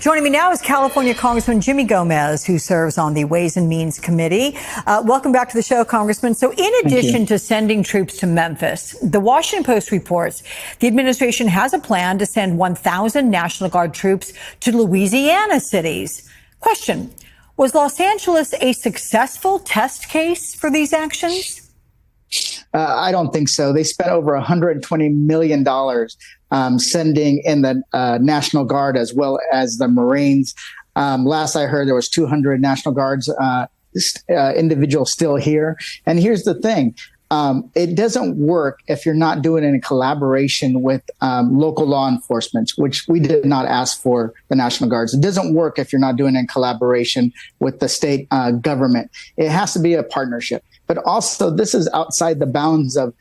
Joining me now is California Congressman Jimmy Gomez, who serves on the Ways and Means Committee. Welcome back to the show, Congressman. So in addition to sending troops to Memphis, the Washington Post reports the administration has a plan to send 1,000 National Guard troops to Louisiana cities. Question, was Los Angeles a successful test case for these actions? I don't think so. They spent over $120 million sending in the National Guard as well as the Marines. Last I heard, there was 200 National Guards individuals still here. And here's the thing. It doesn't work if you're not doing it in collaboration with local law enforcement, which we did not ask for the National Guards. It doesn't work if you're not doing it in collaboration with the state government. It has to be a partnership. But also, this is outside the bounds of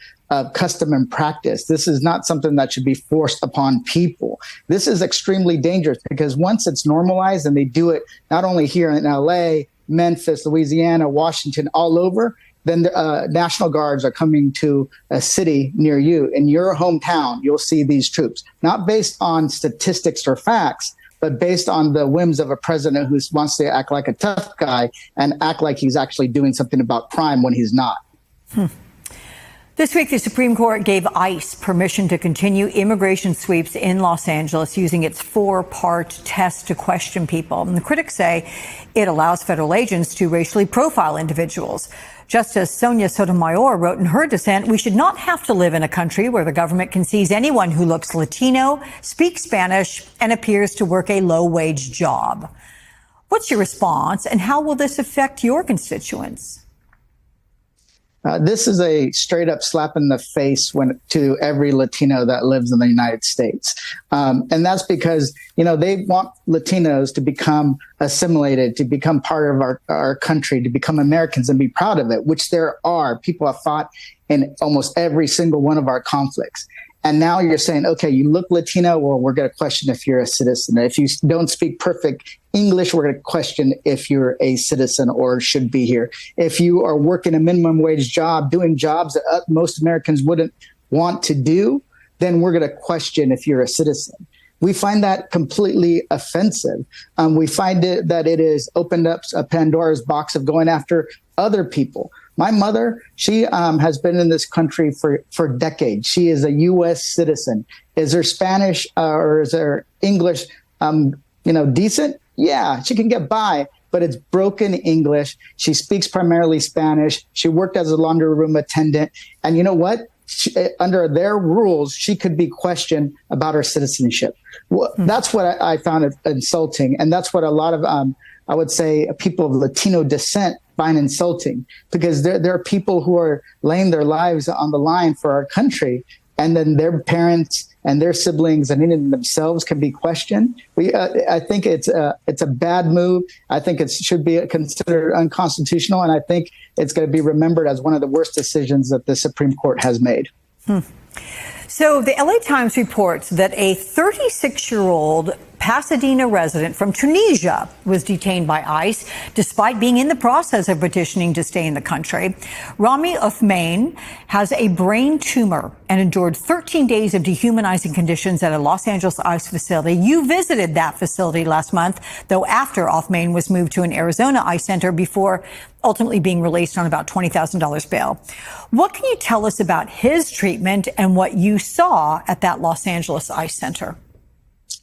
custom and practice. This is not something that should be forced upon people. This is extremely dangerous because once it's normalized and they do it not only here in LA, Memphis, Louisiana, Washington, all over, then the National Guards are coming to a city near you. In your hometown, you'll see these troops, not based on statistics or facts, but based on the whims of a president who wants to act like a tough guy and act like he's actually doing something about crime when he's not. This week, the Supreme Court gave ICE permission to continue immigration sweeps in Los Angeles using its 4-part test to question people. And the critics say it allows federal agents to racially profile individuals. Justice Sonia Sotomayor wrote in her dissent, we should not have to live in a country where the government can seize anyone who looks Latino, speaks Spanish, and appears to work a low-wage job. What's your response, and how will this affect your constituents? This is a straight up slap in the face to every Latino that lives in the United States. And that's because, they want Latinos to become assimilated, to become part of our country, to become Americans and be proud of it, which there are. People have fought in almost every single one of our conflicts. And now you're saying, okay, you look Latino. Well, we're going to question if you're a citizen. If you don't speak perfect English, we're going to question if you're a citizen or should be here. If you are working a minimum wage job, doing jobs that most Americans wouldn't want to do, then we're going to question if you're a citizen. We find that completely offensive. We find that it has opened up a Pandora's box of going after other people. My mother, she has been in this country for decades. She is a U.S. citizen. Is her Spanish or is her English, decent? Yeah, she can get by, but it's broken English. She speaks primarily Spanish. She worked as a laundry room attendant. And you know what? Under their rules, she could be questioned about her citizenship. Well, that's what I found insulting. And that's what a lot of, I would say, people of Latino descent find insulting, because there are people who are laying their lives on the line for our country, and then their parents and their siblings and even themselves can be questioned. I think it's a bad move. I think it should be considered unconstitutional, and I think it's going to be remembered as one of the worst decisions that the Supreme Court has made. So the LA Times reports that a 36-year-old Pasadena resident from Tunisia was detained by ICE despite being in the process of petitioning to stay in the country. Rami Othmane has a brain tumor and endured 13 days of dehumanizing conditions at a Los Angeles ICE facility. You visited that facility last month, though after Othmane was moved to an Arizona ICE center before ultimately being released on about $20,000 bail. What can you tell us about his treatment and what you saw at that Los Angeles ICE center?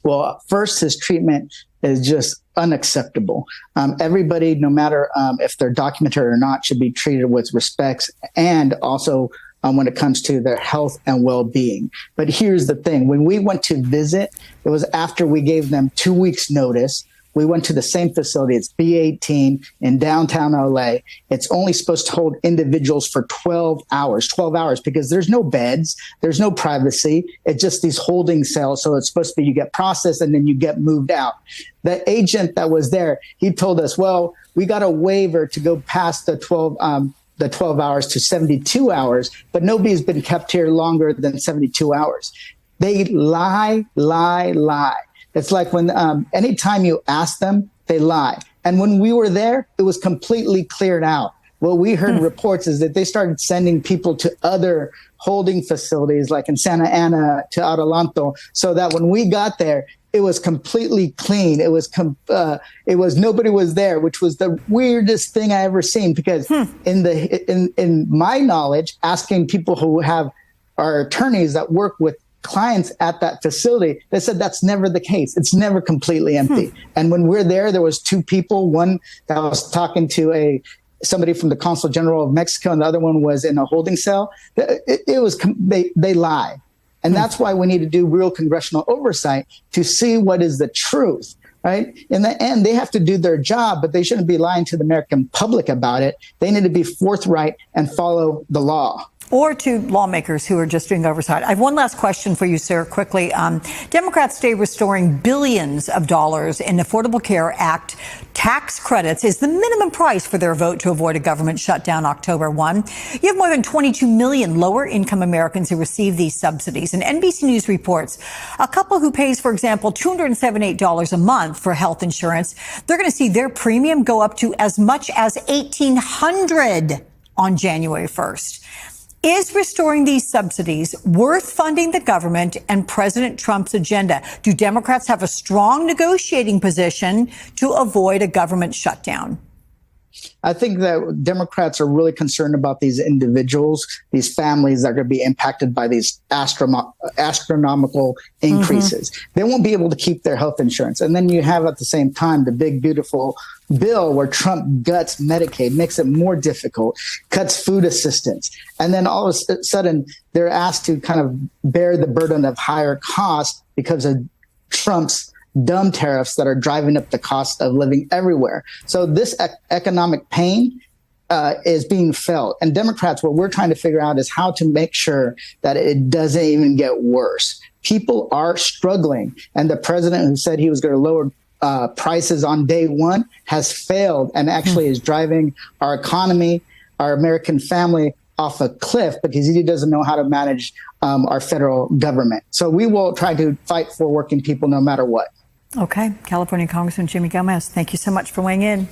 Well, first, his treatment is just unacceptable. Everybody, no matter if they're documented or not, should be treated with respect, and also when it comes to their health and well-being. But here's the thing. When we went to visit, it was after we gave them 2 weeks notice. We went to the same facility. It's B18 in downtown LA. It's only supposed to hold individuals for 12 hours, because there's no beds. There's no privacy. It's just these holding cells. So it's supposed to be you get processed and then you get moved out. The agent that was there, he told us, well, we got a waiver to go past the 12 hours to 72 hours, but nobody's been kept here longer than 72 hours. They lie. It's like when anytime you ask them, they lie. And when we were there, it was completely cleared out. What we heard reports is that they started sending people to other holding facilities, like in Santa Ana to Adelanto, so that when we got there, it was completely clean. It was nobody was there, which was the weirdest thing I ever seen. Because in my knowledge, asking people who are attorneys that work with clients at that facility, they said that's never the case. It's never completely empty. And when we're there was two people. One that was talking to somebody from the Consul General of Mexico, and the other one was in a holding cell. They lie. And that's why we need to do real congressional oversight to see what is the truth, right? In the end, they have to do their job, but they shouldn't be lying to the American public about it. They need to be forthright and follow the law. Or to lawmakers who are just doing oversight. I have one last question for you, sir, quickly. Democrats stay restoring billions of dollars in Affordable Care Act tax credits is the minimum price for their vote to avoid a government shutdown October 1. You have more than 22 million lower-income Americans who receive these subsidies. And NBC News reports a couple who pays, for example, $278 a month for health insurance, they're going to see their premium go up to as much as $1,800 on January 1st. Is restoring these subsidies worth funding the government and President Trump's agenda? Do Democrats have a strong negotiating position to avoid a government shutdown? I think that Democrats are really concerned about these individuals, these families that are going to be impacted by these astronomical increases. They won't be able to keep their health insurance. And then you have at the same time the big, beautiful bill where Trump guts Medicaid, makes it more difficult, cuts food assistance. And then all of a sudden they're asked to kind of bear the burden of higher costs because of Trump's dumb tariffs that are driving up the cost of living everywhere. So this economic pain is being felt. And Democrats, what we're trying to figure out is how to make sure that it doesn't even get worse. People are struggling. And the president who said he was going to lower prices on day one has failed and actually is driving our economy, our American family off a cliff because he doesn't know how to manage our federal government. So we will try to fight for working people no matter what. Okay. California Congressman Jimmy Gomez, thank you so much for weighing in.